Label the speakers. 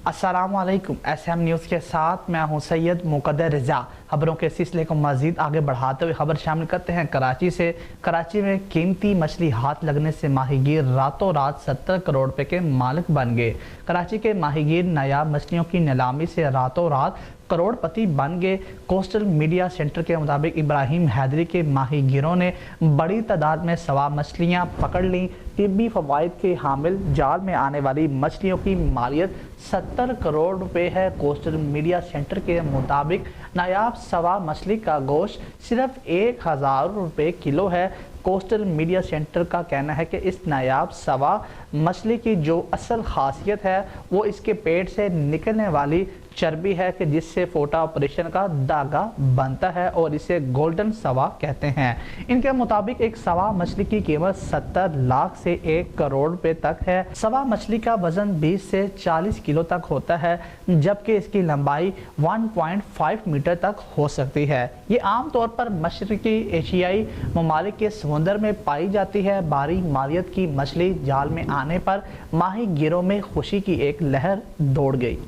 Speaker 1: अस्सलाम वालेकुम। SM news के साथ मैं हूं सैयद मुक़द्दर रज़ा। खबरों के सिलसिले को मज़ीद आगे बढ़ाते हुए खबर शामिल करते हैं कराची से। कराची में कीमती मछली हाथ लगने से माहीगीर रातों रात 70 करोड़ रुपए के मालिक बन गए। कराची के माहीगीर नायाब मछलियों की नीलामी से रातों रात करोड़पति बन गए। कोस्टल मीडिया सेंटर के मुताबिक इब्राहिम हैदरी के माहीगीरों ने बड़ी तादाद में सवा मछलियां पकड़ लीं। तिब्बी फवाइद के हामिल जाल में आने वाली मछलियों की मालियत 70 करोड़ रुपए है। कोस्टल मीडिया सेंटर के मुताबिक नायाब सवा मछली का गोश्त सिर्फ 1000 रुपए किलो है। कोस्टल मीडिया सेंटर का कहना है कि इस नायाब सवा मछली की जो असल खासियत है वो इसके पेट से निकलने वाली चर्बी है कि जिससे फोटा ऑपरेशन का धागा बनता है और इसे गोल्डन सवा कहते हैं। इनके मुताबिक एक सवा मछली की कीमत 70 लाख से 1 करोड़ रुपए तक है। सवा मछली का वजन 20 से 40 किलो तक होता है, जबकि इसकी लंबाई 1.5 मीटर तक हो सकती है। ये आमतौर पर मशरकी एशियाई ममालिक के समुद्र में पाई जाती है। भारी मालियत की मछली जाल में आने पर माही गिरों में खुशी की एक लहर दौड़ गई।